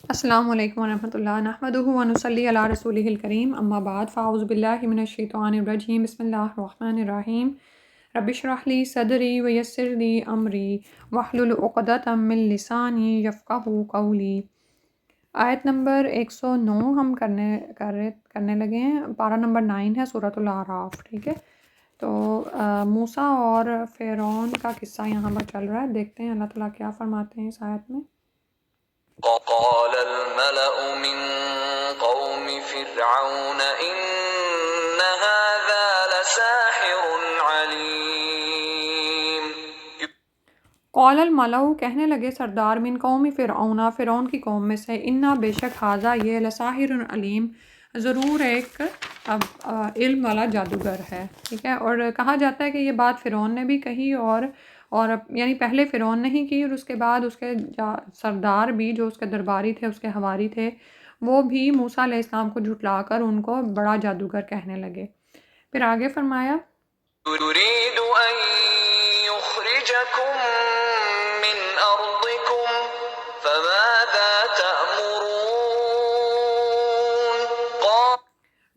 السلام علیکم ورحمۃ اللہ نحمدہ ونصلی علی رسولہ الکریم اما بعد فاعوذ باللہ من الشیطان الرجیم بسم اللہ الرحمن الرحیم رب اشرح لی صدری ویسر لی امری واحلل عقدۃ من لسانی یفقہوا قولی۔ آیت نمبر 109 ہم کرنے لگے ہیں، پارہ نمبر 9 ہے سورۃ الاعراف، ٹھیک ہے۔ تو موسیٰ اور فرعون کا قصہ یہاں پر چل رہا ہے، دیکھتے ہیں اللہ تعالیٰ کیا فرماتے ہیں اس آیت میں۔ قال الملأ من قوم فرعون إن هذا لساحر عليم۔ قال الملأ کہنے لگے سردار من قوم فرعون، فرعون کی قوم میں سے، انا بے شک ھذا یہ لساحر علیم ضرور ایک علم والا جادوگر ہے، ٹھیک ہے۔ اور کہا جاتا ہے کہ یہ بات فرعون نے بھی کہی اور یعنی پہلے فرعون نے ہی کی، اور اس کے بعد اس کے سردار بھی جو اس کے درباری تھے، اس کے حواری تھے، وہ بھی موسیٰ علیہ السلام کو جھٹلا کر ان کو بڑا جادوگر کہنے لگے۔ پھر آگے فرمایا يريد أن يخرجكم من أرضكم فماذا تأمرون؟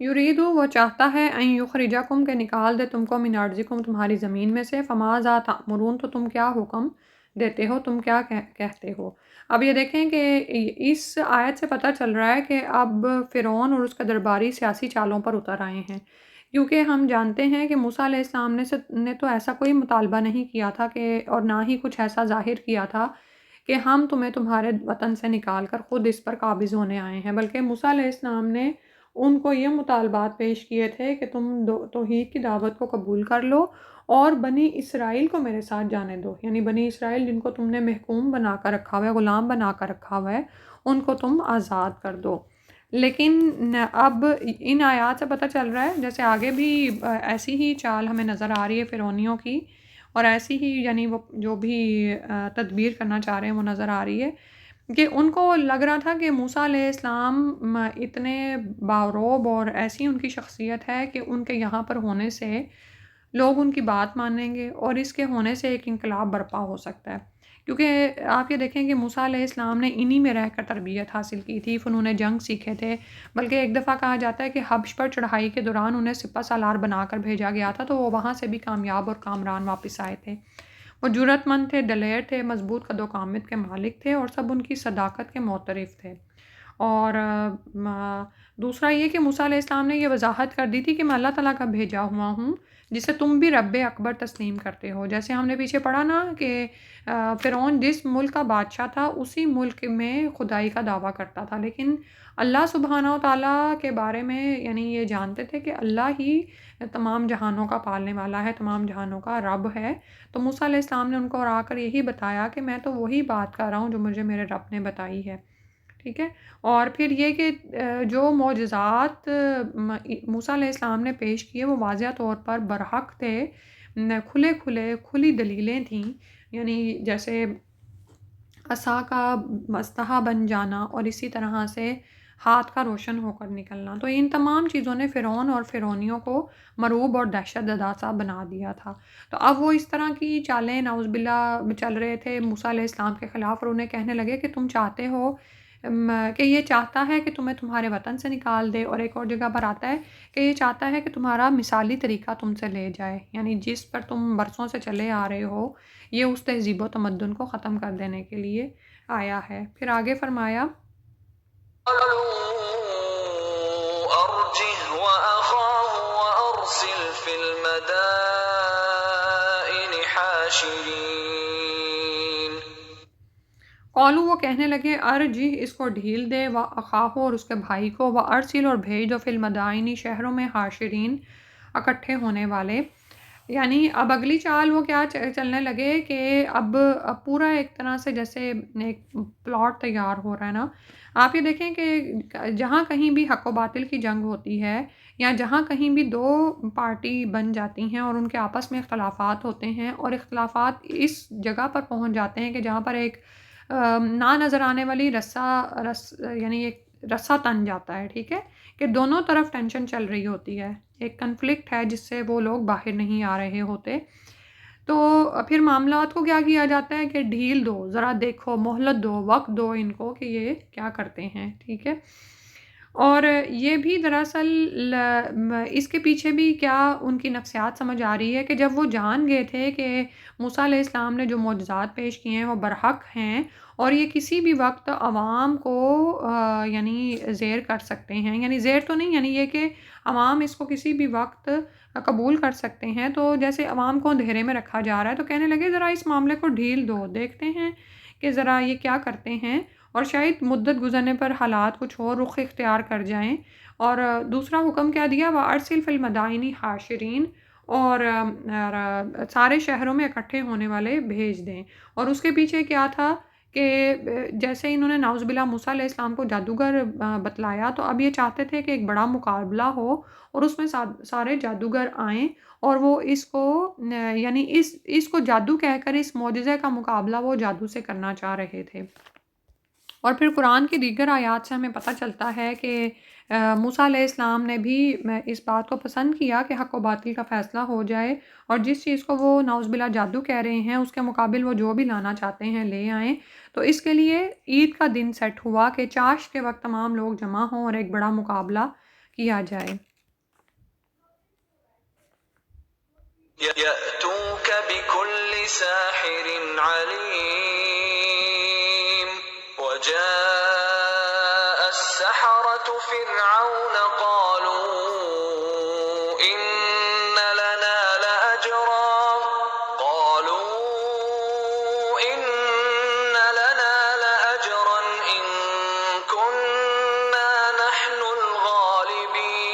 یرید وہ چاہتا ہے ان یخرجکم کہ نکال دے تم کو من ارضکم تمہاری زمین میں سے، فماذا تأمرون تو تم کیا حکم دیتے ہو، تم کیا کہتے ہو۔ اب یہ دیکھیں کہ اس آیت سے پتہ چل رہا ہے کہ اب فرعون اور اس کا درباری سیاسی چالوں پر اتر آئے ہیں، کیونکہ ہم جانتے ہیں کہ موسیٰ علیہ السلام نے تو ایسا کوئی مطالبہ نہیں کیا تھا کہ، اور نہ ہی کچھ ایسا ظاہر کیا تھا کہ ہم تمہیں تمہارے وطن سے نکال کر خود اس پر قابض ہونے آئے ہیں، بلکہ موسیٰ علیہ السلام نے ان کو یہ مطالبات پیش کیے تھے کہ تم توحید کی دعوت کو قبول کر لو اور بنی اسرائیل کو میرے ساتھ جانے دو، یعنی بنی اسرائیل جن کو تم نے محکوم بنا کر رکھا ہوا ہے، غلام بنا کر رکھا ہوا ہے، ان کو تم آزاد کر دو۔ لیکن اب ان آیات سے پتہ چل رہا ہے، جیسے آگے بھی ایسی ہی چال ہمیں نظر آ رہی ہے فرعونیوں کی، اور ایسی ہی یعنی وہ جو بھی تدبیر کرنا چاہ رہے ہیں وہ نظر آ رہی ہے، کہ ان کو لگ رہا تھا کہ موسیٰ علیہ السلام اتنے باروب اور ایسی ان کی شخصیت ہے کہ ان کے یہاں پر ہونے سے لوگ ان کی بات مانیں گے، اور اس کے ہونے سے ایک انقلاب برپا ہو سکتا ہے، کیونکہ آپ یہ دیکھیں کہ موسیٰ علیہ السلام نے انہی میں رہ کر تربیت حاصل کی تھی، فنون جنگ سیکھے تھے، بلکہ ایک دفعہ کہا جاتا ہے کہ حبش پر چڑھائی کے دوران انہیں سپہ سالار بنا کر بھیجا گیا تھا، تو وہ وہاں سے بھی کامیاب اور کامران واپس آئے تھے۔ وہ جرأت مند تھے، دلیر تھے، مضبوط قد و قامت کے مالک تھے، اور سب ان کی صداقت کے معترف تھے۔ اور دوسرا یہ کہ موسیٰ علیہ السلام نے یہ وضاحت کر دی تھی کہ میں اللہ تعالیٰ کا بھیجا ہوا ہوں، جسے تم بھی رب اکبر تسلیم کرتے ہو۔ جیسے ہم نے پیچھے پڑھا نا کہ فرعون جس ملک کا بادشاہ تھا اسی ملک میں خدائی کا دعویٰ کرتا تھا، لیکن اللہ سبحانہ و تعالیٰ کے بارے میں یعنی یہ جانتے تھے کہ اللہ ہی تمام جہانوں کا پالنے والا ہے، تمام جہانوں کا رب ہے۔ تو موسیٰ علیہ السلام نے ان کو آ کر یہی بتایا کہ میں تو وہی بات کر رہا ہوں جو مجھے میرے رب نے بتائی ہے، ٹھیک ہے۔ اور پھر یہ کہ جو معجزات موسیٰ علیہ السلام نے پیش کیے وہ واضح طور پر برحق تھے، کھلی دلیلیں تھیں، یعنی جیسے عصا کا مستحا بن جانا اور اسی طرح سے ہاتھ کا روشن ہو کر نکلنا، تو ان تمام چیزوں نے فرعون اور فرعونیوں کو مرعوب اور دہشت زدہ سا بنا دیا تھا۔ تو اب وہ اس طرح کی چالیں نعوذ باللہ چل رہے تھے موسیٰ علیہ السلام کے خلاف، اور انہیں کہنے لگے کہ تم چاہتے ہو کہ یہ چاہتا ہے کہ تمہیں تمہارے وطن سے نکال دے، اور ایک اور جگہ پر آتا ہے کہ یہ چاہتا ہے کہ تمہارا مثالی طریقہ تم سے لے جائے، یعنی جس پر تم برسوں سے چلے آ رہے ہو، یہ اس تہذیب و تمدن کو ختم کر دینے کے لیے آیا ہے۔ پھر آگے فرمایا أرجه وأخاه وأرسل في المدائن حاشرين۔ قالو وہ کہنے لگے ارجی اس کو ڈھیل دے، و اخاہو اور اس کے بھائی کو، و ارسل اور بھیج دو، فی المدائنی شہروں میں، حاشرین اکٹھے ہونے والے۔ یعنی اب اگلی چال وہ کیا چلنے لگے کہ اب پورا ایک طرح سے جیسے ایک پلاٹ تیار ہو رہا ہے نا۔ آپ یہ دیکھیں کہ جہاں کہیں بھی حق و باطل کی جنگ ہوتی ہے، یا جہاں کہیں بھی دو پارٹی بن جاتی ہیں اور ان کے آپس میں اختلافات ہوتے ہیں، اور اختلافات اس جگہ پر پہنچ جاتے ہیں کہ جہاں پر ایک نہ نظر آنے والی یعنی ایک رسا تن جاتا ہے، ٹھیک ہے، کہ دونوں طرف ٹینشن چل رہی ہوتی ہے، ایک کنفلکٹ ہے جس سے وہ لوگ باہر نہیں آ رہے ہوتے۔ تو پھر معاملات کو کیا کیا جاتا ہے کہ ڈھیل دو، ذرا دیکھو، مہلت دو، وقت دو ان کو کہ یہ کیا کرتے ہیں، ٹھیک ہے۔ اور یہ بھی دراصل اس کے پیچھے بھی کیا ان کی نفسیات سمجھ آ رہی ہے کہ جب وہ جان گئے تھے کہ موسیٰ علیہ السلام نے جو معجزات پیش کیے ہیں وہ برحق ہیں اور یہ کسی بھی وقت عوام کو یعنی زیر کر سکتے ہیں، یعنی زیر تو نہیں، یعنی یہ کہ عوام اس کو کسی بھی وقت قبول کر سکتے ہیں، تو جیسے عوام کو اندھیرے میں رکھا جا رہا ہے، تو کہنے لگے ذرا اس معاملے کو ڈھیل دو، دیکھتے ہیں کہ ذرا یہ کیا کرتے ہیں، اور شاید مدت گزرنے پر حالات کچھ اور رخ اختیار کر جائیں۔ اور دوسرا حکم کیا دیا، وَأَرْسِلْ فِي الْمَدَائِنِ حاشرین، اور سارے شہروں میں اکٹھے ہونے والے بھیج دیں۔ اور اس کے پیچھے کیا تھا کہ جیسے انہوں نے نعوذ باللہ موسیٰ علیہ السلام کو جادوگر بتلایا، تو اب یہ چاہتے تھے کہ ایک بڑا مقابلہ ہو اور اس میں سارے جادوگر آئیں اور وہ اس کو یعنی اس کو جادو کہہ کر اس معجزے کا مقابلہ وہ جادو سے کرنا چاہ رہے تھے۔ اور پھر قرآن کی دیگر آیات سے ہمیں پتہ چلتا ہے کہ موسیٰ علیہ السلام نے بھی اس بات کو پسند کیا کہ حق و باطل کا فیصلہ ہو جائے، اور جس چیز کو وہ نعوذ باللہ جادو کہہ رہے ہیں اس کے مقابل وہ جو بھی لانا چاہتے ہیں لے آئیں۔ تو اس کے لیے عید کا دن سیٹ ہوا کہ چاشت کے وقت تمام لوگ جمع ہوں اور ایک بڑا مقابلہ کیا جائے۔ يأتوك بكل ساحر عليم وجاء السحرة فرعون قالوا إن لنا لأجرا قالوا إن لنا لأجرا إن كنا نحن الغالبين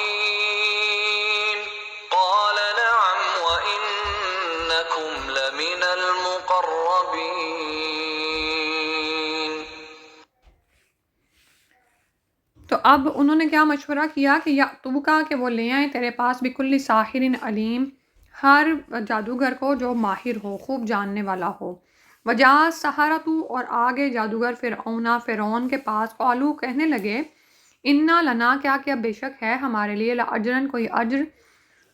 قال نعم وإنكم لمن المقربين۔ تو اب انہوں نے کیا مشورہ کیا کہ یاتوکا کہ وہ لے آئیں تیرے پاس بکل ساحر علیم، ہر جادوگر کو جو ماہر ہو، خوب جاننے والا ہو۔ وجا سحرتو اور آگے جادوگر فرعون کے پاس، قالو کہنے لگے، انا لنا کیا کیا بے شک ہے ہمارے لیے، لاجرن کوئی اجر،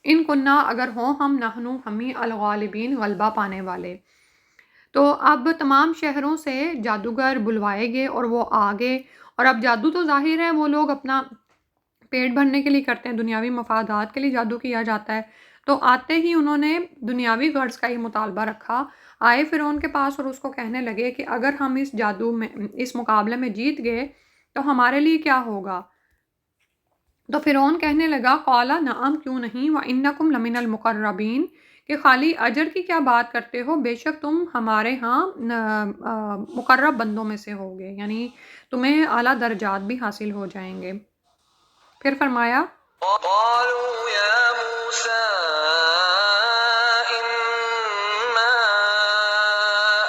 ان کننا اگر ہوں ہم، نحنو ہمیں، الغالبین غلبہ پانے والے۔ تو اب تمام شہروں سے جادوگر بلوائے گئے اور وہ آگے، اور اب جادو تو ظاہر ہے وہ لوگ اپنا پیٹ بھرنے کے لیے کرتے ہیں، دنیاوی مفادات کے لیے جادو کیا جاتا ہے، تو آتے ہی انہوں نے دنیاوی غرض کا ہی مطالبہ رکھا، آئے فرعون کے پاس اور اس کو کہنے لگے کہ اگر ہم اس جادو میں، اس مقابلے میں جیت گئے تو ہمارے لیے کیا ہوگا؟ تو فرعون کہنے لگا، قالا نعم کیوں نہیں، وَإِنَّكُمْ لَمِنَ الْمُقَرَّبِينَ کہ خالی اجر کی کیا بات کرتے ہو، بے شک تم ہمارے ہاں مقرب بندوں میں سے ہوگے، یعنی تمہیں اعلیٰ درجات بھی حاصل ہو جائیں گے۔ پھر فرمایا، قالوا يا موسى إما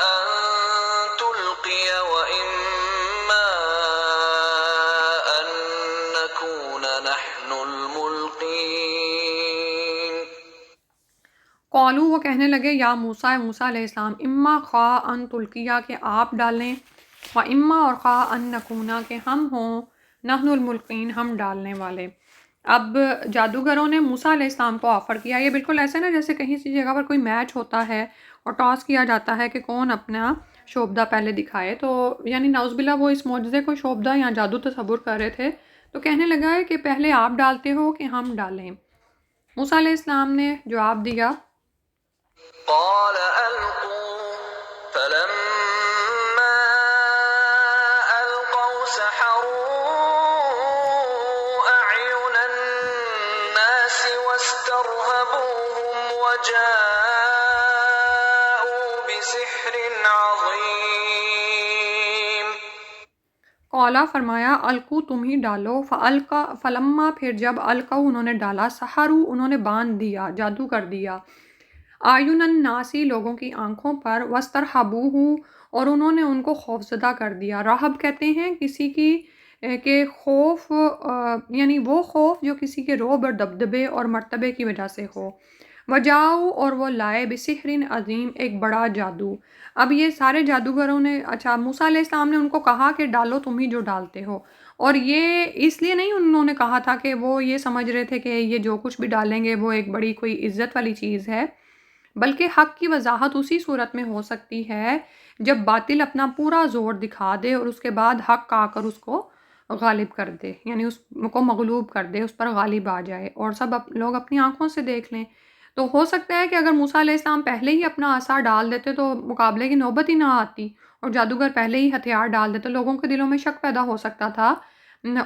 أن تلقي وإما أن نكون نحن الملقين۔ قالو وہ کہنے لگے، یا موسیٰ، موسیٰ علیہ السلام، اما خواہ ان تلقیہ کہ آپ ڈالیں، و اما اور خواہ ان نکونا کہ ہم ہوں، نحن الملقین ہم ڈالنے والے۔ اب جادوگروں نے موسیٰ علیہ السلام کو آفر کیا، یہ بالکل ایسے نا جیسے کہیں سی جگہ پر کوئی میچ ہوتا ہے اور ٹاس کیا جاتا ہے کہ کون اپنا شوبدہ پہلے دکھائے، تو یعنی نعوذ باللہ وہ اس معجزے کو شوبدہ یا جادو تصور کر رہے تھے، تو کہنے لگا ہے کہ پہلے آپ ڈالتے ہو کہ ہم ڈالیں؟ موسیٰ علیہ السلام نے جواب دیا، قال ألقوا فلما ألقوا سحروا أعين الناس واسترهبوهم وجاءوا بسحر عظيم۔ قولا فرمایا، القو تم ہی ڈالو، فالقا فلما پھر جب القو انہوں نے ڈالا، سحرو انہوں نے باندھ دیا، جادو کر دیا، آیون الناسی لوگوں کی آنکھوں پر، وسترہبوہ اور انہوں نے ان کو خوفزدہ کر دیا۔ راہب کہتے ہیں کسی کی کہ خوف یعنی وہ خوف جو کسی کے رعب اور دبدبے اور مرتبے کی وجہ سے ہو۔ وجاؤ اور وہ لائے بسحر عظیم ایک بڑا جادو۔ اب یہ سارے جادوگروں نے، اچھا موسیٰ علیہ السلام نے ان کو کہا کہ ڈالو تم ہی جو ڈالتے ہو، اور یہ اس لیے نہیں انہوں نے کہا تھا کہ وہ یہ سمجھ رہے تھے کہ یہ جو کچھ بھی ڈالیں گے وہ ایک بڑی کوئی عزت والی چیز ہے، بلکہ حق کی وضاحت اسی صورت میں ہو سکتی ہے جب باطل اپنا پورا زور دکھا دے اور اس کے بعد حق آ کر اس کو غالب کر دے، یعنی اس کو مغلوب کر دے، اس پر غالب آ جائے اور سب لوگ اپنی آنکھوں سے دیکھ لیں۔ تو ہو سکتا ہے کہ اگر موسیٰ علیہ السلام پہلے ہی اپنا عصا ڈال دیتے تو مقابلے کی نوبت ہی نہ آتی، اور جادوگر پہلے ہی ہتھیار ڈال دیتے، لوگوں کے دلوں میں شک پیدا ہو سکتا تھا،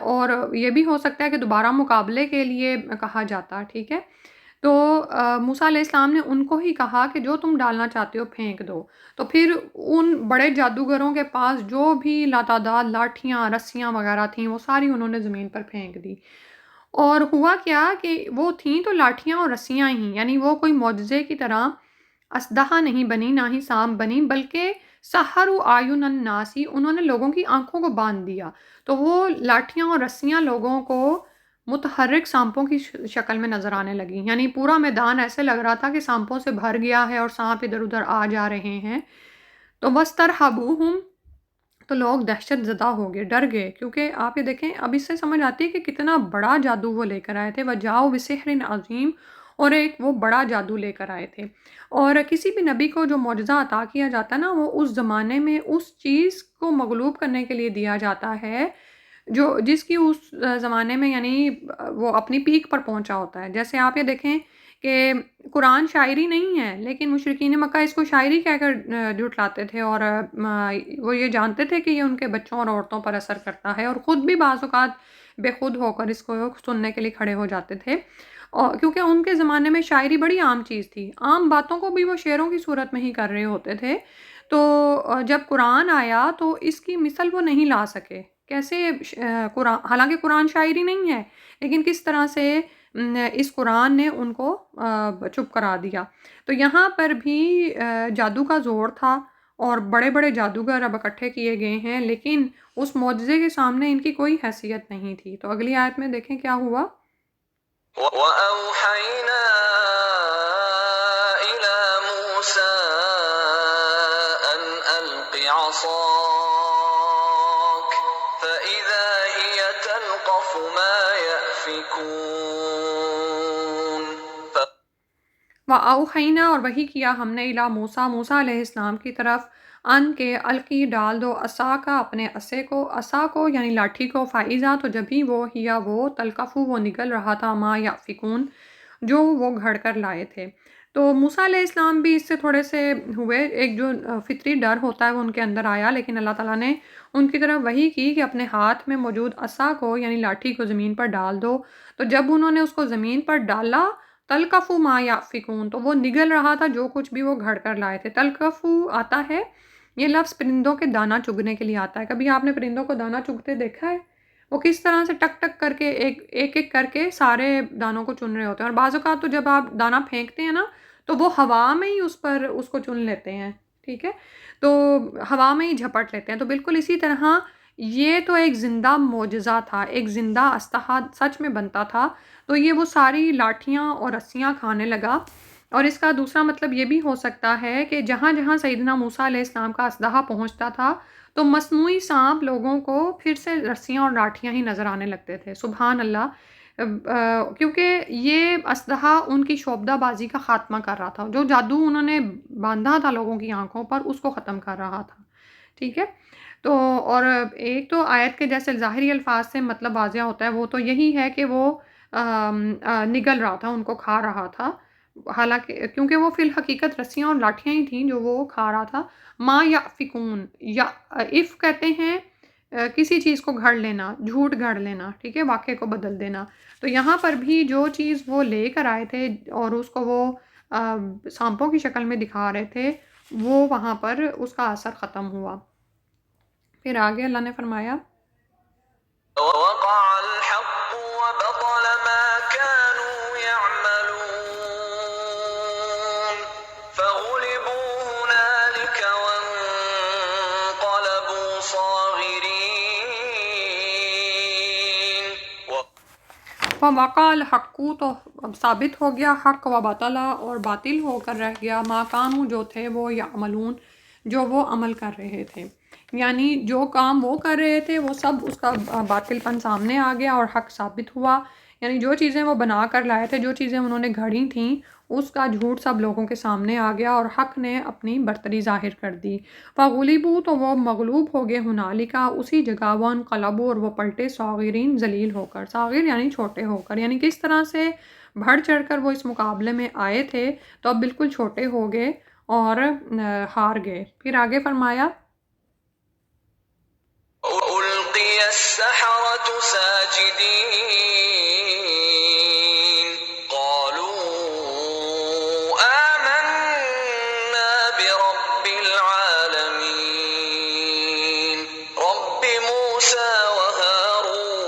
اور یہ بھی ہو سکتا ہے کہ دوبارہ مقابلے کے لیے کہا جاتا، ٹھیک ہے۔ تو موسیٰ علیہ السلام نے ان کو ہی کہا کہ جو تم ڈالنا چاہتے ہو پھینک دو۔ تو پھر ان بڑے جادوگروں کے پاس جو بھی لاتعداد لاٹھیاں، رسیاں وغیرہ تھیں، وہ ساری انہوں نے زمین پر پھینک دی۔ اور ہوا کیا کہ وہ تھیں تو لاٹھیاں اور رسیاں ہی، یعنی وہ کوئی معجزے کی طرح اسدحہ نہیں بنی، نہ ہی سانپ بنی، بلکہ سحروا اعین الناس، انہوں نے لوگوں کی آنکھوں کو باندھ دیا۔ تو وہ لاٹھیاں اور رسیاں لوگوں کو متحرک سانپوں کی شکل میں نظر آنے لگی، یعنی پورا میدان ایسے لگ رہا تھا کہ سانپوں سے بھر گیا ہے اور سانپ ادھر ادھر آ جا رہے ہیں۔ تو وَاسْتَرْهَبُوهُمْ، تو لوگ دہشت زدہ ہو گئے، ڈر گئے، کیونکہ آپ یہ دیکھیں اب اس سے سمجھ آتی ہے کہ کتنا بڑا جادو وہ لے کر آئے تھے، وَجَاءُوا بِسِحْرٍ عَظِيمٍ، اور ایک وہ بڑا جادو لے کر آئے تھے۔ اور کسی بھی نبی کو جو معجزہ عطا کیا جاتا ہے نا، وہ اس زمانے میں اس چیز کو مغلوب کرنے کے لیے دیا جاتا ہے جو جس کی اس زمانے میں یعنی وہ اپنی پیک پر پہنچا ہوتا ہے۔ جیسے آپ یہ دیکھیں کہ قرآن شاعری نہیں ہے، لیکن مشرکین مکہ اس کو شاعری کہہ کر جھٹلاتے تھے، اور وہ یہ جانتے تھے کہ یہ ان کے بچوں اور عورتوں پر اثر کرتا ہے، اور خود بھی بعض اوقات بے خود ہو کر اس کو سننے کے لیے کھڑے ہو جاتے تھے، اور کیونکہ ان کے زمانے میں شاعری بڑی عام چیز تھی، عام باتوں کو بھی وہ شعروں کی صورت میں ہی کر رہے ہوتے تھے۔ تو جب قرآن آیا تو اس کی مثل وہ نہیں لا سکے، کیسے قرآن، حالانکہ قرآن شاعری نہیں ہے، لیکن کس طرح سے اس قرآن نے ان کو چپ کرا دیا۔ تو یہاں پر بھی جادو کا زور تھا، اور بڑے بڑے جادوگر اب اکٹھے کیے گئے ہیں، لیکن اس معجزے کے سامنے ان کی کوئی حیثیت نہیں تھی۔ تو اگلی آیت میں دیکھیں کیا ہوا۔ وَأَوْحَيْنَا إِلَى مُوسَىٰ أَنْ أَلْقِ عَصَاكَ فَإِذَا هِيَ تَلْقَفُ مَا يَأْفِكُونَ۔ وَأَوْحَيْنَا، اور وحی کیا ہم نے، اِلیٰ موسیٰ، موسیٰ علیہ السلام کی طرف، ان کے القی ڈال دو، عصا کا اپنے عصے کو، عصا کو یعنی لاٹھی کو، فائزہ تو جبھی وہ، ہیا وہ، تلقفو وہ نگل رہا تھا، ما یافکون جو وہ گھڑ کر لائے تھے۔ تو موسیٰ علیہ السلام بھی اس سے تھوڑے سے ہوئے، ایک جو فطری ڈر ہوتا ہے وہ ان کے اندر آیا، لیکن اللہ تعالیٰ نے ان کی طرف وحی کی کہ اپنے ہاتھ میں موجود عصا کو یعنی لاٹھی کو زمین پر ڈال دو۔ تو جب انہوں نے اس کو زمین پر ڈالا، تلقفو ما یافکون، تو وہ نگل رہا تھا جو کچھ بھی وہ گھڑ کر لائے تھے۔ تلقفو آتا ہے، یہ لفظ پرندوں کے دانہ چگنے کے لیے آتا ہے۔ کبھی آپ نے پرندوں کو دانہ چگتے دیکھا ہے؟ وہ کس طرح سے ٹک ٹک کر کے ایک ایک کر کے سارے دانوں کو چن رہے ہوتے ہیں، اور بعض اوقات تو جب آپ دانہ پھینکتے ہیں نا تو وہ ہوا میں ہی اس کو چن لیتے ہیں، ٹھیک ہے، تو ہوا میں ہی جھپٹ لیتے ہیں۔ تو بالکل اسی طرح یہ تو ایک زندہ معجزہ تھا، ایک زندہ اسلحہ سچ میں بنتا تھا، تو یہ وہ ساری لاٹھیاں اور رسیاں کھانے لگا۔ اور اس کا دوسرا مطلب یہ بھی ہو سکتا ہے کہ جہاں جہاں سیدنا موسیٰ علیہ السلام کا اسلحہ پہنچتا تھا تو مصنوعی سانپ لوگوں کو پھر سے رسیاں اور لاٹھیاں ہی نظر آنے لگتے تھے، سبحان اللہ، کیونکہ یہ اسلحہ ان کی شعبدہ بازی کا خاتمہ کر رہا تھا، جو جادو انہوں نے باندھا تھا لوگوں کی آنکھوں پر اس کو ختم کر رہا تھا، ٹھیک ہے۔ تو اور ایک تو آیت کے جیسے ظاہری الفاظ سے مطلب واضح ہوتا ہے، وہ تو یہی ہے کہ وہ نگل رہا تھا، ان کو کھا رہا تھا، حالانکہ کیونکہ وہ فی الحقیقت رسیاں اور لاٹھیاں ہی تھیں جو وہ کھا رہا تھا۔ ما یافکون، یا اف کہتے ہیں کسی چیز کو گھڑ لینا، جھوٹ گھڑ لینا، ٹھیک ہے، واقعے کو بدل دینا۔ تو یہاں پر بھی جو چیز وہ لے کر آئے تھے اور اس کو وہ سانپوں کی شکل میں دکھا رہے تھے، وہ وہاں پر اس کا اثر ختم ہوا۔ پھر آگے اللہ نے فرمایا وَوَقَعَ الْحَقُّ وَبَطَلَ مَا كَانُوا يَعْمَلُونَ فَغُلِبُوا هُنَالِكَ وَانقَلَبُوا صَاغِرِينَ۔ وَوَقَعَ الْحَقُّ، تو ثابت ہو گیا حق، وَبَطَلَ اور باطل ہو کر رہ گیا، مَا كَانُوا جو تھے وہ، يَعْمَلُونَ جو وہ عمل کر رہے تھے، یعنی جو کام وہ کر رہے تھے وہ سب اس کا باطل پن سامنے آ گیا اور حق ثابت ہوا، یعنی جو چیزیں وہ بنا کر لائے تھے، جو چیزیں انہوں نے گھڑی تھیں اس کا جھوٹ سب لوگوں کے سامنے آ گیا اور حق نے اپنی برتری ظاہر کر دی۔ فغلبوا، تو وہ مغلوب ہو گئے، ہنالکا اسی جگہ، وانقلبوا اور وہ پلٹے، صاغرین ذلیل ہو کر، صاغر یعنی چھوٹے ہو کر، یعنی کس طرح سے بڑھ چڑھ کر وہ اس مقابلے میں آئے تھے تو اب بالکل چھوٹے ہو گئے اور ہار گئے۔ پھر آگے فرمایا ألقي السحرة ساجدين قالوا آمنا برب العالمين رب موسى وهارون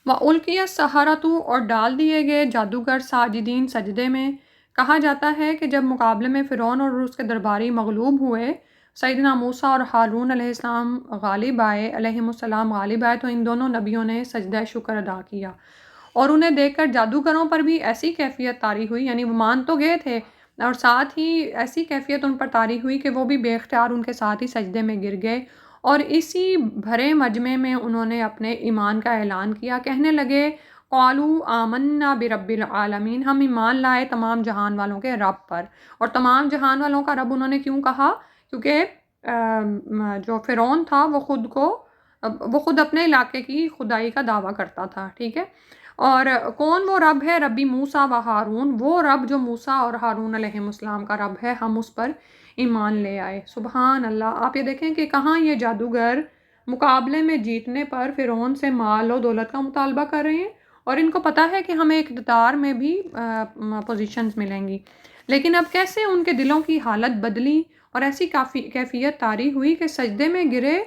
وَأُلْقِيَ السَّحَرَةُ، اور ڈال دیے گئے جادوگر، ساجدین سجدے میں۔ کہا جاتا ہے کہ جب مقابلے میں فرعون اور اس کے درباری مغلوب ہوئے، سیدنا موسیٰ اور ہارون علیہ السلام غالب آئے، علیہم السلام غالب آئے، تو ان دونوں نبیوں نے سجدہ شکر ادا کیا، اور انہیں دیکھ کر جادوگروں پر بھی ایسی کیفیت طاری ہوئی، یعنی وہ مان تو گئے تھے اور ساتھ ہی ایسی کیفیت ان پر طاری ہوئی کہ وہ بھی بے اختیار ان کے ساتھ ہی سجدے میں گر گئے، اور اسی بھرے مجمع میں انہوں نے اپنے ایمان کا اعلان کیا، کہنے لگے قالوا آمنا برب العالمین، ہم ایمان لائے تمام جہان والوں کے رب پر۔ اور تمام جہان والوں کا رب انہوں نے کیوں کہا؟ کیونکہ جو فرعون تھا وہ خود اپنے علاقے کی خدائی کا دعویٰ کرتا تھا، ٹھیک ہے؟ اور کون وہ رب ہے؟ ربی موسیٰ و ہارون، وہ رب جو موسیٰ اور ہارون علیہ السلام کا رب ہے، ہم اس پر ایمان لے آئے۔ سبحان اللہ! آپ یہ دیکھیں کہ کہاں یہ جادوگر مقابلے میں جیتنے پر فرعون سے مال و دولت کا مطالبہ کر رہے ہیں، اور ان کو پتہ ہے کہ ہمیں اقتدار میں بھی پوزیشنز ملیں گی، لیکن اب کیسے ان کے دلوں کی حالت بدلی اور ایسی کیفیت طاری ہوئی کہ سجدے میں گرے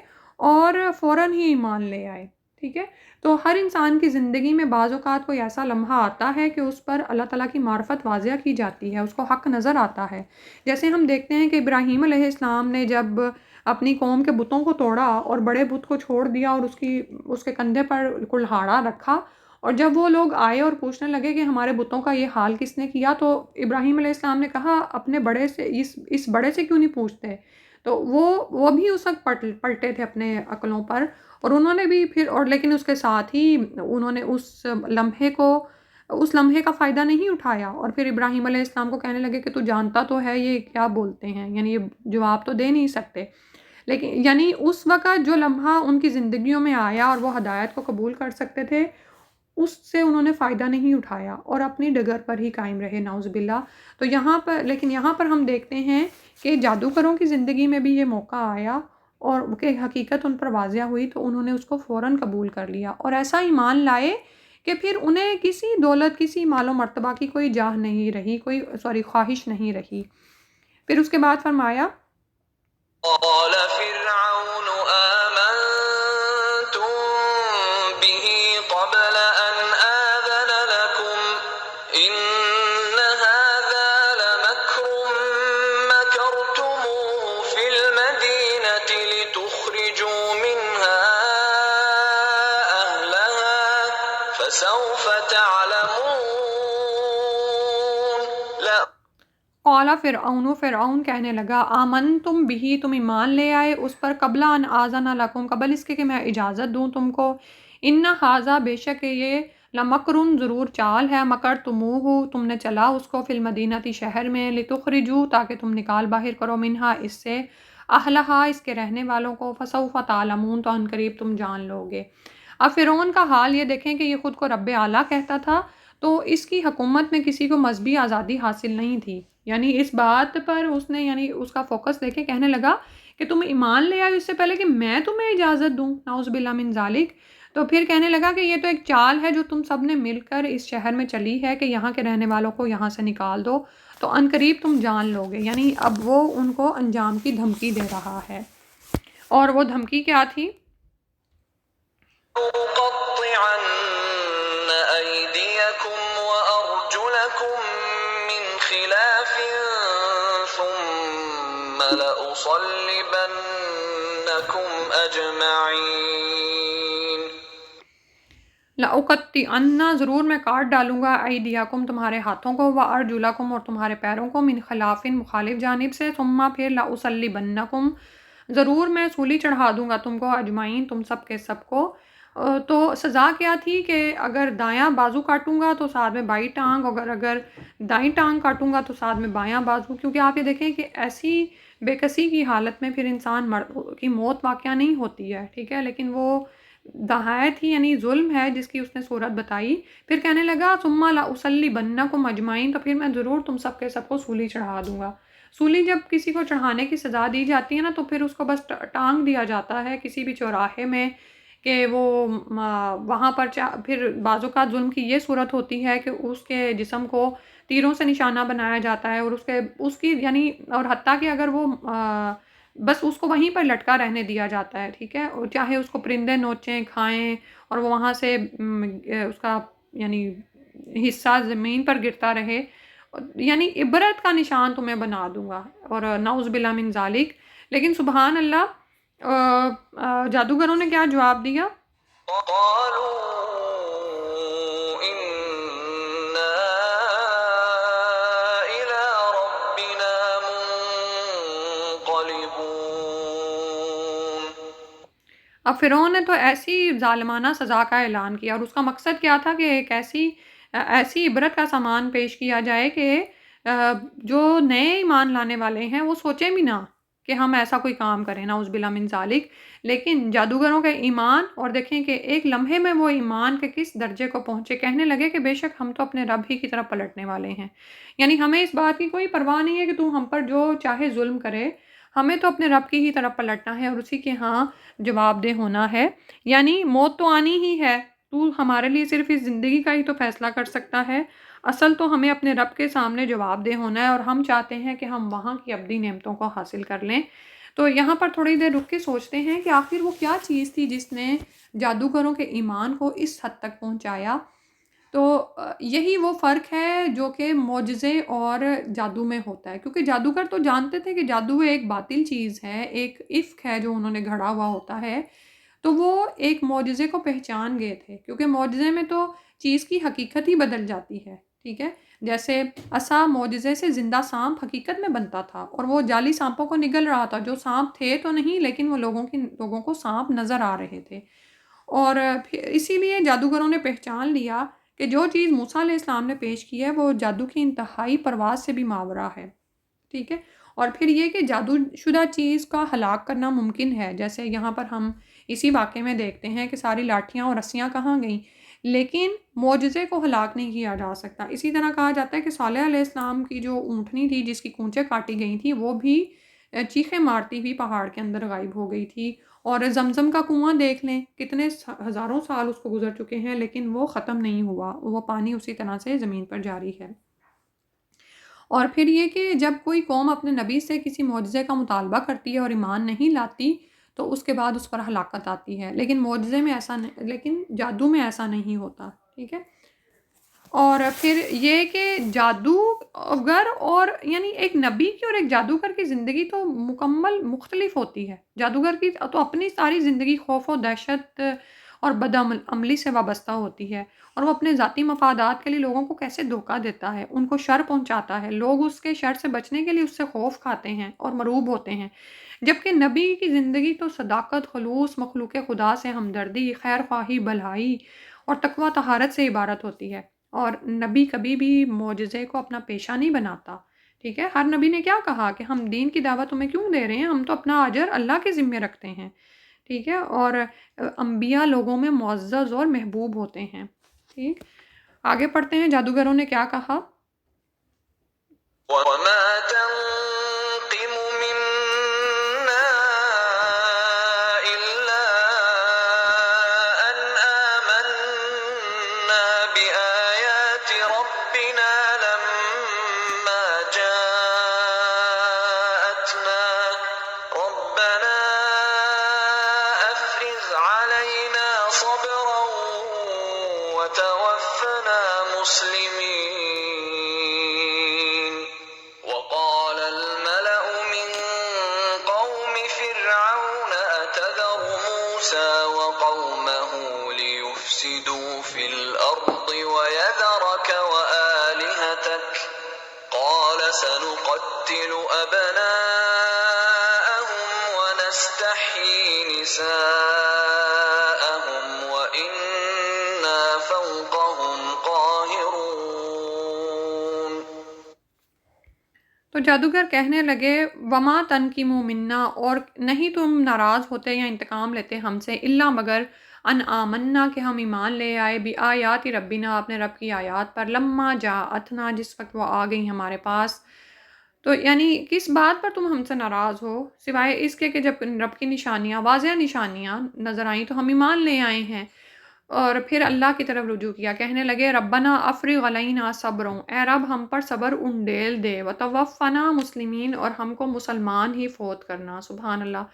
اور فوراً ہی ایمان لے آئے، ٹھیک ہے؟ تو ہر انسان کی زندگی میں بعض اوقات کوئی ایسا لمحہ آتا ہے کہ اس پر اللہ تعالیٰ کی معرفت واضح کی جاتی ہے، اس کو حق نظر آتا ہے۔ جیسے ہم دیکھتے ہیں کہ ابراہیم علیہ السلام نے جب اپنی قوم کے بتوں کو توڑا اور بڑے بت کو چھوڑ دیا اور اس کے کندھے پر کلہاڑا رکھا، اور جب وہ لوگ آئے اور پوچھنے لگے کہ ہمارے بتوں کا یہ حال کس نے کیا، تو ابراہیم علیہ السلام نے کہا اپنے بڑے سے، اس بڑے سے کیوں نہیں پوچھتے؟ تو وہ بھی اس وقت پلٹے تھے اپنے عقلوں پر، اور انہوں نے بھی پھر، اور لیکن اس کے ساتھ ہی انہوں نے اس لمحے کا فائدہ نہیں اٹھایا، اور پھر ابراہیم علیہ السلام کو کہنے لگے کہ تو جانتا تو ہے یہ کیا بولتے ہیں، یعنی یہ جواب تو دے نہیں سکتے، لیکن یعنی اس وقت جو لمحہ ان کی زندگیوں میں آیا اور وہ ہدایت کو قبول کر سکتے تھے، اس سے انہوں نے فائدہ نہیں اٹھایا اور اپنی ڈگر پر ہی قائم رہے، نعوذ باللہ۔ تو یہاں پر ہم دیکھتے ہیں کہ جادوگروں کی زندگی میں بھی یہ موقع آیا اور کہ حقیقت ان پر واضح ہوئی، تو انہوں نے اس کو فوراً قبول کر لیا اور ایسا ایمان لائے کہ پھر انہیں کسی دولت، کسی مال و مرتبہ کی کوئی جاہ نہیں رہی، خواہش نہیں رہی۔ پھر اس کے بعد فرمایا قال فرعون آمنتم به قبل أن آذن لكم إن هذا لمكر مكرتموه في المدينة لتخرجوا منها أهلها فسوف تعلمون قال فرعون کہنے لگا آمنتم بھی، تم ایمان لے آئے اس پر، قبل ان آذن لکم، قبل اس کے کہ میں اجازت دوں تم کو، ان ھذا، بے شک یہ، لمکرن، ضرور چال ہے، مکرتموہ، تم نے چلا اس کو، فی المدینہ، شہر میں، لتخرجوا، تاکہ تم نکال باہر کرو، منہا، اس سے، اہلہا، اس کے رہنے والوں کو، فسوف تعلمون، تو ان قریب تم جان لو گے۔ اب فرعون کا حال یہ دیکھیں کہ یہ خود کو رب اعلیٰ کہتا تھا، تو اس کی حکومت میں کسی کو مذہبی آزادی حاصل نہیں تھی، یعنی اس بات پر اس نے، یعنی اس کا فوکس دیکھے، کہنے لگا کہ تم ایمان لے آئے اس سے پہلے کہ میں تمہیں اجازت دوں، نعوذ باللہ من ذالک۔ تو پھر کہنے لگا کہ یہ تو ایک چال ہے جو تم سب نے مل کر اس شہر میں چلی ہے کہ یہاں کے رہنے والوں کو یہاں سے نکال دو، تو عنقریب تم جان لو گے، یعنی اب وہ ان کو انجام کی دھمکی دے رہا ہے، اور وہ دھمکی کیا تھی؟ لأقطعن أيديكم وأرجلكم من خلاف ثم لأصلبنكم أجمعين لأقطعن، ضرور میں کاٹ ڈالوں گا، ایدیکم، تمہارے ہاتھوں کو، وارجلکم، اور تمہارے پیروں کو، من خلاف، مخالف جانب سے، ثم، پھر، لأصلبنکم، ضرور میں سولی چڑھا دوں گا تم کو، اجمعین، تم سب کے سب کو، تو سزا کیا تھی کہ اگر دایاں بازو کاٹوں گا تو ساتھ میں بائیں ٹانگ، اگر دائیں ٹانگ کاٹوں گا تو ساتھ میں بایاں بازو، کیونکہ آپ یہ دیکھیں کہ ایسی بے کسی کی حالت میں پھر انسان کی موت واقعہ نہیں ہوتی ہے، ٹھیک ہے، لیکن وہ نہایت ہی یعنی ظلم ہے جس کی اس نے صورت بتائی۔ پھر کہنے لگا ثم لأصلبنکم اجمعین، تو پھر میں ضرور تم سب کے سب کو سولی چڑھا دوں گا۔ سولی جب کسی کو چڑھانے کی سزا دی جاتی ہے نا، تو پھر اس کو بس ٹانگ دیا جاتا ہے کسی بھی چوراہے میں، کہ وہ وہاں پر پھر بعض اوقات ظلم کی یہ صورت ہوتی ہے کہ اس کے جسم کو تیروں سے نشانہ بنایا جاتا ہے، اور اس کی یعنی اور حتیٰ کہ اگر وہ بس اس کو وہیں پر لٹکا رہنے دیا جاتا ہے، ٹھیک ہے، اور چاہے اس کو پرندے نوچیں کھائیں اور وہ وہاں سے اس کا یعنی حصہ زمین پر گرتا رہے، یعنی عبرت کا نشان تمہیں بنا دوں گا، اور نعوذ باللہ من ذالک۔ لیکن سبحان اللہ، جادوگروں نے کیا جواب دیا؟ قالوا إنا إلى ربنا منقلبون۔ اب فرعون نے تو ایسی ظالمانہ سزا کا اعلان کیا، اور اس کا مقصد کیا تھا کہ ایک ایسی عبرت کا سامان پیش کیا جائے کہ جو نئے ایمان لانے والے ہیں وہ سوچیں بھی نہ کہ ہم ایسا کوئی کام کریں، نعوذ باللہ من ذالک۔ لیکن جادوگروں کا ایمان، اور دیکھیں کہ ایک لمحے میں وہ ایمان کے کس درجے کو پہنچے، کہنے لگے کہ بے شک ہم تو اپنے رب ہی کی طرف پلٹنے والے ہیں، یعنی ہمیں اس بات کی کوئی پرواہ نہیں ہے کہ تو ہم پر جو چاہے ظلم کرے، ہمیں تو اپنے رب کی ہی طرف پلٹنا ہے اور اسی کے ہاں جواب دہ ہونا ہے، یعنی موت تو آنی ہی ہے، تو ہمارے لیے صرف اس زندگی کا ہی تو فیصلہ کر سکتا ہے، اصل تو ہمیں اپنے رب کے سامنے جواب دہ ہونا ہے، اور ہم چاہتے ہیں کہ ہم وہاں کی ابدی نعمتوں کو حاصل کر لیں۔ تو یہاں پر تھوڑی دیر رک کے سوچتے ہیں کہ آخر وہ کیا چیز تھی جس نے جادوگروں کے ایمان کو اس حد تک پہنچایا۔ تو یہی وہ فرق ہے جو کہ معجزے اور جادو میں ہوتا ہے، کیونکہ جادوگر تو جانتے تھے کہ جادو ایک باطل چیز ہے، ایک افق ہے جو انہوں نے گھڑا ہوا ہوتا ہے، تو وہ ایک معجزے کو پہچان گئے تھے، کیونکہ معجزے میں تو چیز کی حقیقت ہی بدل جاتی ہے، ٹھیک ہے، جیسے عصا معجزے سے زندہ سانپ حقیقت میں بنتا تھا، اور وہ جعلی سانپوں کو نگل رہا تھا، جو سانپ تھے تو نہیں لیکن وہ لوگوں کو سانپ نظر آ رہے تھے، اور اسی لیے جادوگروں نے پہچان لیا کہ جو چیز موسیٰ علیہ السلام نے پیش کی ہے وہ جادو کی انتہائی پرواز سے بھی ماورا ہے، ٹھیک ہے، اور پھر یہ کہ جادو شدہ چیز کا ہلاک کرنا ممکن ہے، جیسے یہاں پر ہم اسی واقعے میں دیکھتے ہیں کہ ساری لاٹھیاں اور رسیاں کہاں گئیں، لیکن معجزے کو ہلاک نہیں کیا جا سکتا۔ اسی طرح کہا جاتا ہے کہ صالح علیہ السلام کی جو اونٹنی تھی جس کی کونچیں کاٹی گئی تھی، وہ بھی چیخیں مارتی ہوئی پہاڑ کے اندر غائب ہو گئی تھی، اور زمزم کا کنواں دیکھ لیں، کتنے ہزاروں سال اس کو گزر چکے ہیں لیکن وہ ختم نہیں ہوا، وہ پانی اسی طرح سے زمین پر جاری ہے۔ اور پھر یہ کہ جب کوئی قوم اپنے نبی سے کسی معجزے کا مطالبہ کرتی ہے اور ایمان نہیں لاتی تو اس کے بعد اس پر ہلاکت آتی ہے، لیکن معجزے میں ایسا نہیں، لیکن جادو میں ایسا نہیں ہوتا، ٹھیک ہے۔ اور پھر یہ کہ جادوگر اور یعنی ایک نبی کی اور ایک جادوگر کی زندگی تو مکمل مختلف ہوتی ہے۔ جادوگر کی تو اپنی ساری زندگی خوف و دہشت اور عملی سے وابستہ ہوتی ہے، اور وہ اپنے ذاتی مفادات کے لیے لوگوں کو کیسے دھوکہ دیتا ہے، ان کو شر پہنچاتا ہے، لوگ اس کے شر سے بچنے کے لیے اس سے خوف کھاتے ہیں اور مرعوب ہوتے ہیں، جبکہ نبی کی زندگی تو صداقت، خلوص، مخلوق خدا سے ہمدردی، خیر خواہی، بھلائی اور تقوی طہارت سے عبارت ہوتی ہے، اور نبی کبھی بھی معجزے کو اپنا پیشہ نہیں بناتا، ٹھیک ہے۔ ہر نبی نے کیا کہا کہ ہم دین کی دعوت تمہیں کیوں دے رہے ہیں، ہم تو اپنا اجر اللہ کے ذمے رکھتے ہیں، ٹھیک ہے، اور انبیاء لوگوں میں معزز اور محبوب ہوتے ہیں، ٹھیک۔ آگے پڑھتے ہیں جادوگروں نے کیا کہا۔ وما تنقم منا إلا أن آمنا بآيات ربنا لما جاءتنا ربنا أفرغ علينا صبرا وتوفنا مسلمين۔ وقال الملأ من قوم فرعون أتذر موسى وقومه ليفسدوا في الأرض ويذرك وآلهتك قال سنقتل أبناءهم ونستحيي نساءهم فوقهم قاهرون. تو جادوگر کہنے لگے وما تنقموا منا، اور نہیں تم ناراض ہوتے یا انتقام لیتے ہم سے، الا مگر ان آمنا کہ ہم ایمان لے آئے، بآیات ربنا اپنے رب کی آیات پر، لما جاءتنا جس وقت وہ آ گئی ہمارے پاس. تو یعنی کس بات پر تم ہم سے ناراض ہو، سوائے اس کے کہ جب رب کی نشانیاں، واضح نشانیاں نظر آئیں تو ہم ایمان لے آئے ہیں. اور پھر اللہ کی طرف رجوع کیا، کہنے لگے ربنا افرغ علینا صبروں، اے رب ہم پر صبر انڈیل دے، وتوفنا مسلمین، اور ہم کو مسلمان ہی فوت کرنا. سبحان اللہ.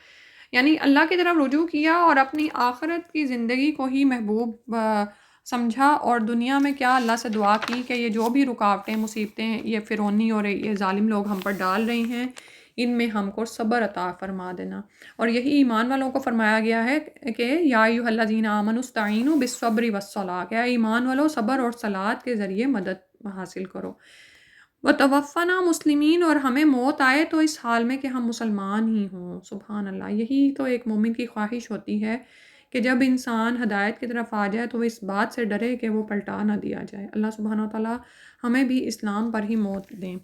یعنی اللہ کی طرف رجوع کیا اور اپنی آخرت کی زندگی کو ہی محبوب سمجھا، اور دنیا میں کیا اللہ سے دعا کی کہ یہ جو بھی رکاوٹیں، مصیبتیں یہ فرعونی اور یہ ظالم لوگ ہم پر ڈال رہے ہیں، ان میں ہم کو صبر عطا فرما دینا. اور یہی ایمان والوں کو فرمایا گیا ہے کہ یا ایھا الذین آمنوا استعینوا بالصبر والصلاۃ، کہ ایمان والو صبر اور صلاۃ کے ذریعے مدد حاصل کرو. وتوفنا مسلمین، اور ہمیں موت آئے تو اس حال میں کہ ہم مسلمان ہی ہوں. سبحان اللہ. یہی تو ایک مومن کی خواہش ہوتی ہے کہ جب انسان ہدایت کی طرف آ جائے تو وہ اس بات سے ڈرے کہ وہ پلٹا نہ دیا جائے. اللہ سبحانہ وتعالیٰ ہمیں بھی اسلام پر ہی موت دیں.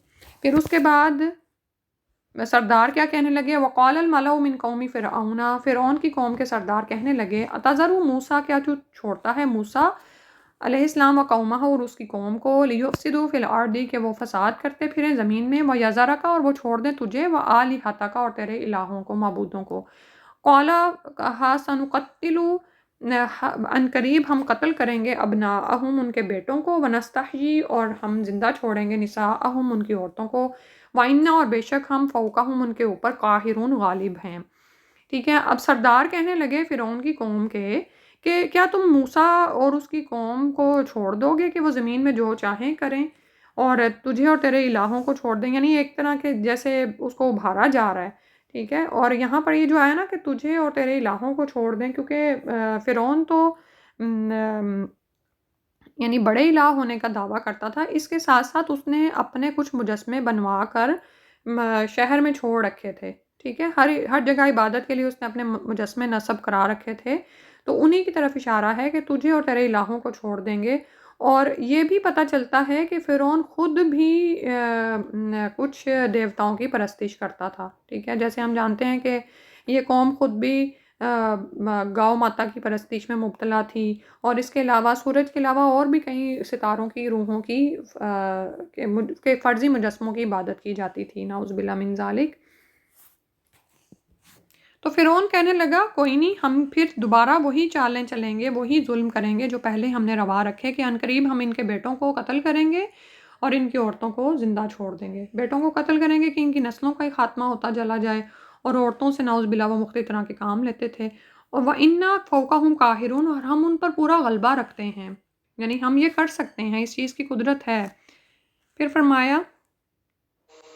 پھر اس کے بعد سردار کیا کہنے لگے، وقال الملأ من قوم فرعون، فرعون کی قوم کے سردار کہنے لگے اتذر موسیٰ، کیا تو چھوڑتا ہے موسیٰ علیہ السلام و قومہ اور اس کی قوم کو، لیفسدوا فی الارض کہ وہ فساد کرتے پھریں زمین میں، ویذرک اور وہ چھوڑ دیں تجھے، وآلہتک اور تیرے الہوں کو، معبودوں کو. قال کہا سنقتل، ان قریب ہم قتل کریں گے، ابناءہم ان کے بیٹوں کو، ونستحیی اور ہم زندہ چھوڑیں گے، نساءہم ان کی عورتوں کو، وَإِنَّا اور بے شک ہم فوقہم ان کے اوپر قاہرون غالب ہیں. ٹھیک ہے. اب سردار کہنے لگے فرعون کی قوم کے کہ کیا تم موسیٰ اور اس کی قوم کو چھوڑ دو گے کہ وہ زمین میں جو چاہیں کریں، اور تجھے اور تیرے الہوں کو چھوڑ دیں، یعنی ایک طرح کے جیسے اس کو ابھارا جا رہا ہے. ٹھیک ہے. اور یہاں پر یہ جو آیا نا کہ تجھے اور تیرے الہوں کو چھوڑ دیں، کیونکہ فرعون تو یعنی بڑے الہ ہونے کا دعویٰ کرتا تھا، اس کے ساتھ ساتھ اس نے اپنے کچھ مجسمے بنوا کر شہر میں چھوڑ رکھے تھے. ٹھیک ہے. ہر جگہ عبادت کے لیے اس نے اپنے مجسمے نصب کرا رکھے تھے. تو انہی کی طرف اشارہ ہے کہ تجھے اور تیرے الہوں کو چھوڑ دیں گے. اور یہ بھی پتہ چلتا ہے کہ فرعون خود بھی کچھ دیوتاؤں کی پرستش کرتا تھا. ٹھیک ہے. جیسے ہم جانتے ہیں کہ یہ قوم خود بھی گاؤ ماتا کی پرستش میں مبتلا تھی، اور اس کے علاوہ سورج کے علاوہ اور بھی کئی ستاروں کی روحوں کی کے فرضی مجسموں کی عبادت کی جاتی تھی. نعوذ باللہ من ذالک. تو فرعون کہنے لگا کوئی نہیں، ہم پھر دوبارہ وہی چالیں چلیں گے، وہی ظلم کریں گے جو پہلے ہم نے روا رکھے، کہ عنقریب ہم ان کے بیٹوں کو قتل کریں گے اور ان کی عورتوں کو زندہ چھوڑ دیں گے. بیٹوں کو قتل کریں گے کہ ان کی نسلوں کا ہی خاتمہ ہوتا چلا جائے، اور عورتوں سے نعوذ باللہ وہ مختلف طرح کے کام لیتے تھے. اور وَإِنَّا فَوْقَهُمْ قَاهِرُونَ، اور ہم ان پر پورا غلبہ رکھتے ہیں، یعنی ہم یہ کر سکتے ہیں، اس چیز کی قدرت ہے. پھر فرمایا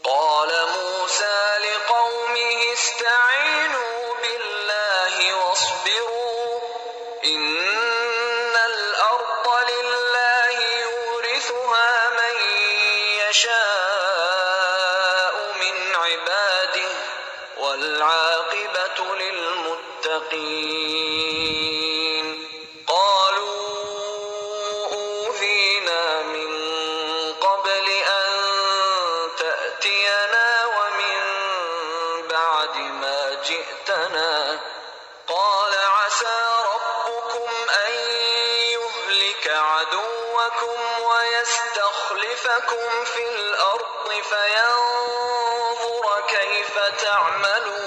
قال موسى لقومه استعينوا بالله واصبروا إن الأرض لله يورثها من يشاء من عباده والعاقبة للمتقين. قالوا أوذينا من قبل أن تأتينا ومن بعد ما جئتنا. قال عسى ربكم أن يهلك عدوكم ويستخلفكم في الأرض فينظر كيف تعملون.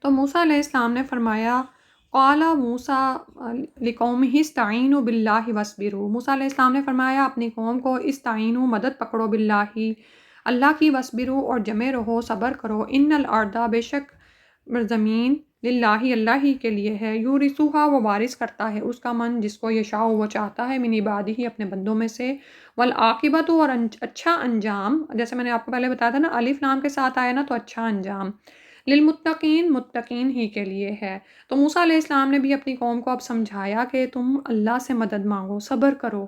تو موسیٰ علیہ السلام نے فرمایا قال موسیٰ لقومہ استعینوا باللہ واصبروا، موسیٰ علیہ السلام نے فرمایا اپنی قوم کو استعینوا مدد پکڑو، باللہ اللہ کی، واصبروا اور جمے رہو، صبر کرو. ان الارض بے شک زمین للہ اللہ ہی کے لیے ہے، یورثھا وہ وارث کرتا ہے اس کا من جس کو یشاء وہ چاہتا ہے، من عبادہ اپنے بندوں میں سے، والعاقبۃ اور اچھا انجام، جیسے میں نے آپ کو پہلے بتایا تھا نا الف لام کے ساتھ آیا نا تو اچھا انجام للمتقین متقین ہی کے لیے ہے. تو موسیٰ علیہ السلام نے بھی اپنی قوم کو اب سمجھایا کہ تم اللہ سے مدد مانگو، صبر کرو،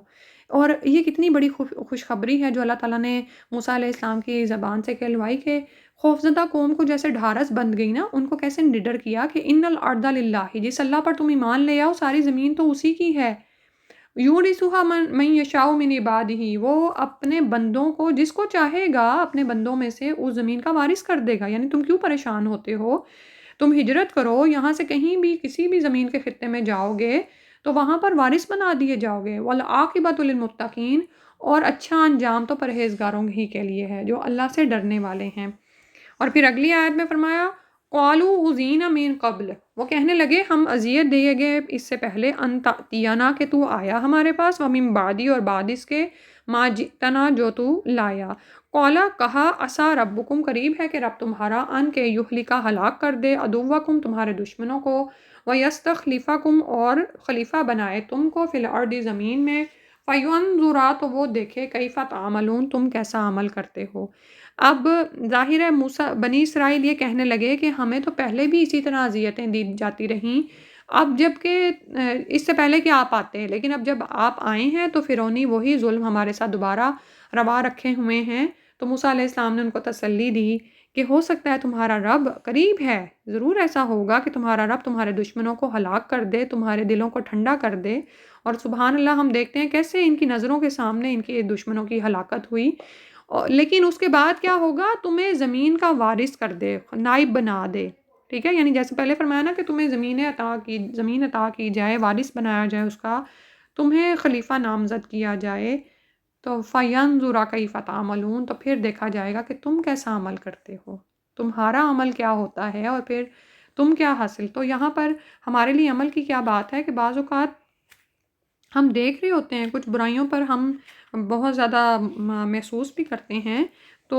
اور یہ کتنی بڑی خوشخبری ہے جو اللہ تعالیٰ نے موسیٰ علیہ السلام کی زبان سے کہلوائی کہ خوفزدہ قوم کو جیسے ڈھارس بند گئی نا، ان کو کیسے نڈر کیا کہ ان الارض للہ، جس اللہ پر تم ایمان لے آؤ ساری زمین تو اسی کی ہے، یورثھا من یشاء من عبادہ، وہ اپنے بندوں کو، جس کو چاہے گا اپنے بندوں میں سے، اس زمین کا وارث کر دے گا۔ یعنی تم کیوں پریشان ہوتے ہو؟ تم ہجرت کرو، یہاں سے کہیں بھی کسی بھی زمین کے خطے میں جاؤ گے تو وہاں پر وارث بنا دیے جاؤ گے۔ والعاقبۃ للمتقین، اور اچھا انجام تو پرہیزگاروں ہی کے لیے ہے جو اللہ سے ڈرنے والے ہیں۔ اور پھر اگلی آیت میں فرمایا قالوا اوذینا من قبل، وہ کہنے لگے ہم اذیت دیے گئے اس سے پہلے، ان تأتینا کہ تو آیا ہمارے پاس، ومن بعدی اور بعد اس کے، ما جئتنا جو تو لایا، قولا کہا، عسیٰ ربکم قریب ہے کہ رب تمہارا، ان کے یہلکا ہلاک کر دے، عدوکم تمہارے دشمنوں کو، ویستخلفکم اور خلیفہ بنائے تم کو، فی الارض زمین میں، فینظرا تو وہ دیکھے، کیف تعملون تم کیسا عمل کرتے ہو۔ اب ظاہر ہے موسیٰ بنی اسرائیل یہ کہنے لگے کہ ہمیں تو پہلے بھی اسی طرح اذیتیں دی جاتی رہیں، اب جب کہ اس سے پہلے کہ آپ آتے ہیں، لیکن اب جب آپ آئے ہیں تو فرعونی وہی ظلم ہمارے ساتھ دوبارہ روا رکھے ہوئے ہیں۔ تو موسیٰ علیہ السلام نے ان کو تسلی دی کہ ہو سکتا ہے تمہارا رب قریب ہے، ضرور ایسا ہوگا کہ تمہارا رب تمہارے دشمنوں کو ہلاک کر دے، تمہارے دلوں کو ٹھنڈا کر دے۔ اور سبحان اللہ، ہم دیکھتے ہیں کیسے ان کی نظروں کے سامنے ان کے دشمنوں کی ہلاکت ہوئی، لیکن اس کے بعد کیا ہوگا؟ تمہیں زمین کا وارث کر دے، نائب بنا دے، ٹھیک ہے؟ یعنی جیسے پہلے فرمایا نا کہ تمہیں زمین عطا کی جائے، وارث بنایا جائے اس کا، تمہیں خلیفہ نامزد کیا جائے، تو فَيَنظُرَ كَيْفَ تَعْمَلُونَ، تو پھر دیکھا جائے گا کہ تم کیسا عمل کرتے ہو، تمہارا عمل کیا ہوتا ہے، اور پھر تم کیا حاصل۔ تو یہاں پر ہمارے لیے عمل کی کیا بات ہے کہ بعض اوقات ہم دیکھ رہے ہوتے ہیں کچھ برائیوں پر ہم بہت زیادہ محسوس بھی کرتے ہیں، تو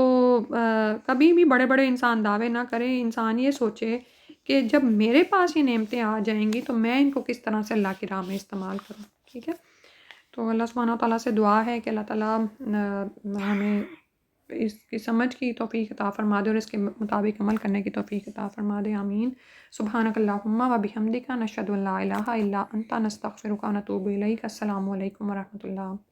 کبھی بھی بڑے بڑے انسان دعوے نہ کریں، انسان یہ سوچے کہ جب میرے پاس یہ نعمتیں آ جائیں گی تو میں ان کو کس طرح سے اللہ کی راہ میں استعمال کروں، ٹھیک ہے؟ تو اللہ سبحانہ تعالیٰ سے دعا ہے کہ اللہ تعالیٰ ہمیں اس کی سمجھ کی توفیق عطا فرما دے اور اس کے مطابق عمل کرنے کی توفیق عطا فرما دے، آمین۔ سبحانک اللہم و بحمدک، نشہد ان لا الہ الا انت، نستغفرک و نتوب الیک۔ السلام علیکم ورحمۃ اللہ۔